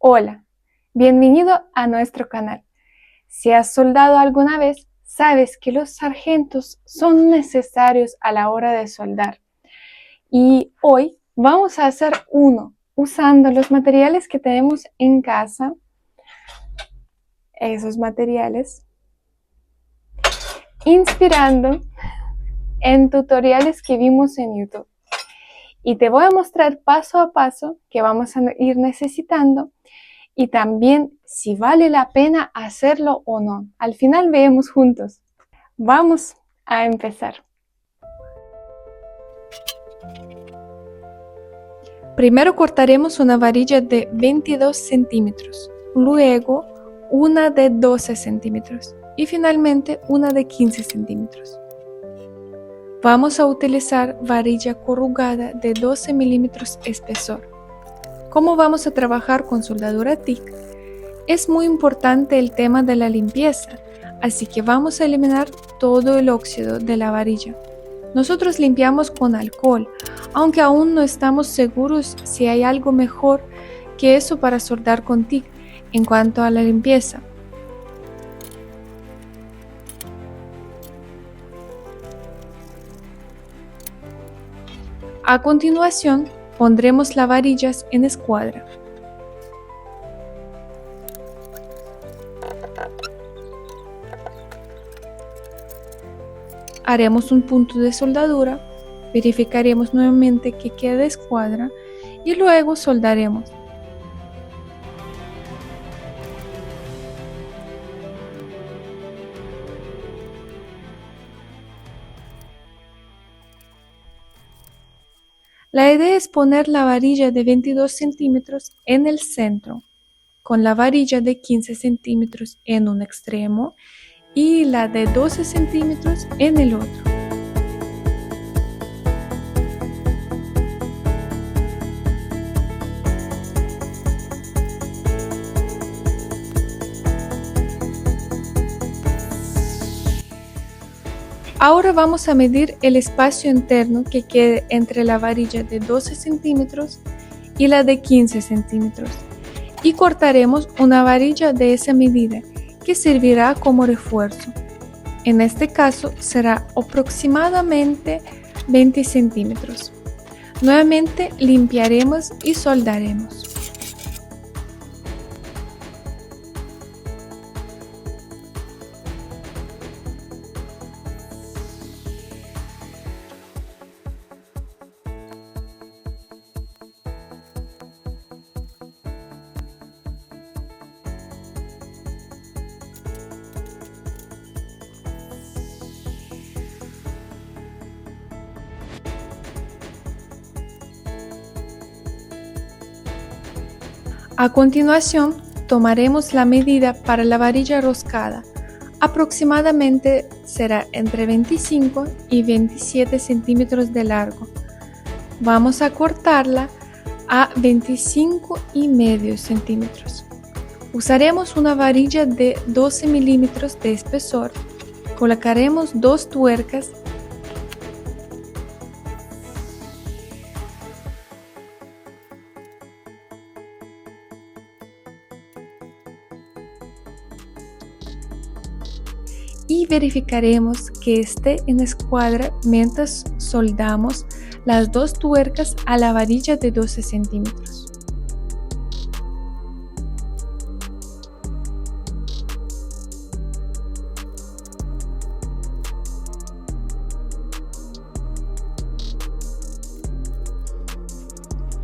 Hola, bienvenido a nuestro canal. Si has soldado alguna vez, sabes que los sargentos son necesarios a la hora de soldar. Y hoy vamos a hacer uno usando los materiales que tenemos en casa, esos materiales, inspirando en tutoriales que vimos en YouTube. Y te voy a mostrar paso a paso que vamos a ir necesitando y también si vale la pena hacerlo o no. Al final vemos juntos. Vamos a empezar. Primero cortaremos una varilla de 22 centímetros, luego una de 12 centímetros y finalmente una de 15 centímetros. Vamos a utilizar varilla corrugada de 12 milímetros espesor. ¿Cómo vamos a trabajar con soldadura TIG? Es muy importante el tema de la limpieza, así que vamos a eliminar todo el óxido de la varilla. Nosotros limpiamos con alcohol, aunque aún no estamos seguros si hay algo mejor que eso para soldar con TIG en cuanto a la limpieza. A continuación, pondremos las varillas en escuadra. Haremos un punto de soldadura, verificaremos nuevamente que quede escuadra y luego soldaremos. La idea es poner la varilla de 22 centímetros en el centro, con la varilla de 15 centímetros en un extremo y la de 12 centímetros en el otro. Ahora vamos a medir el espacio interno que quede entre la varilla de 12 centímetros y la de 15 centímetros y cortaremos una varilla de esa medida que servirá como refuerzo. En este caso será aproximadamente 20 centímetros. Nuevamente limpiaremos y soldaremos. A continuación, tomaremos la medida para la varilla roscada. Aproximadamente será entre 25 y 27 centímetros de largo. Vamos a cortarla a 25,5 centímetros. Usaremos una varilla de 12 milímetros de espesor. Colocaremos 2 tuercas y verificaremos que esté en escuadra mientras soldamos las 2 tuercas a la varilla de 12 centímetros.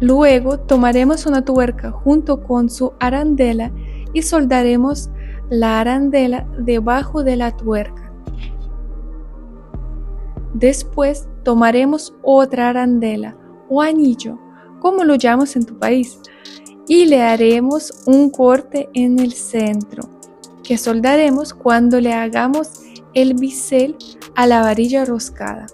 Luego tomaremos una tuerca junto con su arandela y soldaremos la arandela debajo de la tuerca. Después tomaremos otra arandela o anillo, como lo llamas en tu país, y le haremos un corte en el centro, que soldaremos cuando le hagamos el bisel a la varilla roscada.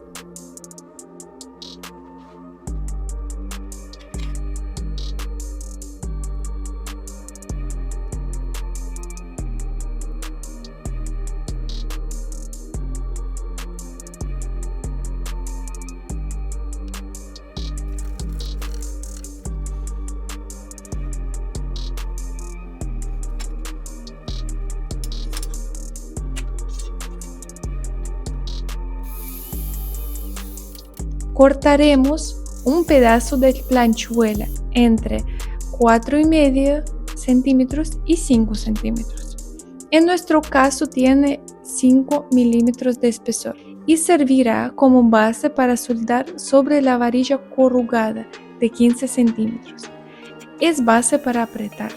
cortaremos un pedazo de planchuela entre 4,5 centímetros y 5 centímetros. En nuestro caso tiene 5 milímetros de espesor y servirá como base para soldar sobre la varilla corrugada de 15 centímetros. Es base para apretar.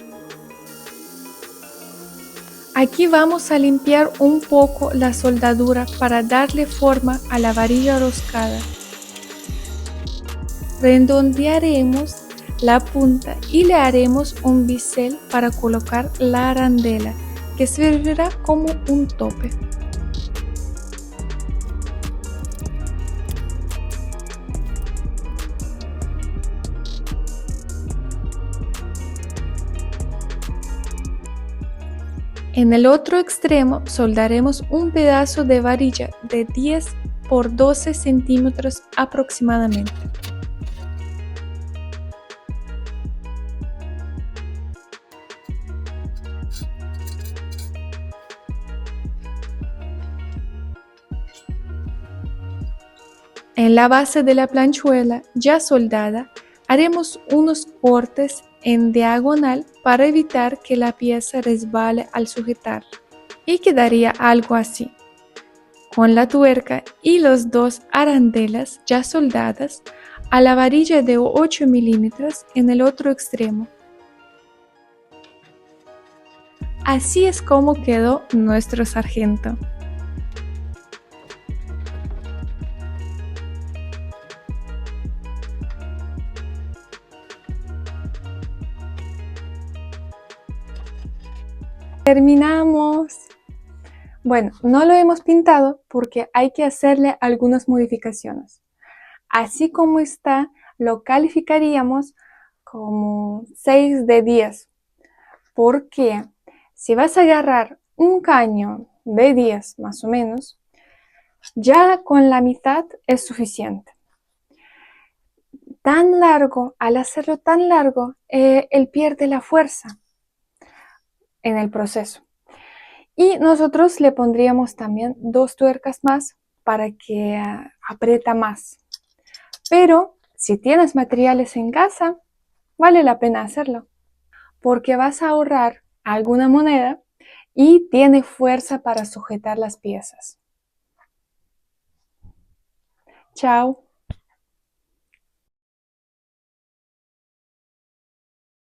Aquí vamos a limpiar un poco la soldadura para darle forma a la varilla roscada. Redondearemos la punta y le haremos un bisel para colocar la arandela, que servirá como un tope. En el otro extremo soldaremos un pedazo de varilla de 10 por 12 centímetros aproximadamente. En la base de la planchuela ya soldada, haremos unos cortes en diagonal para evitar que la pieza resbale al sujetar. Y quedaría algo así, con la tuerca y los dos arandelas ya soldadas a la varilla de 8 milímetros en el otro extremo. Así es como quedó nuestro sargento. Terminamos. Bueno, no lo hemos pintado porque hay que hacerle algunas modificaciones. Así como está, lo calificaríamos como 6 de 10. Porque si vas a agarrar un caño de 10 más o menos, ya con la mitad es suficiente. Tan largo, al hacerlo tan largo, él pierde la fuerza en el proceso. Y nosotros le pondríamos también 2 tuercas más para que aprieta más. Pero si tienes materiales en casa, vale la pena hacerlo, porque vas a ahorrar alguna moneda y tiene fuerza para sujetar las piezas. Chao.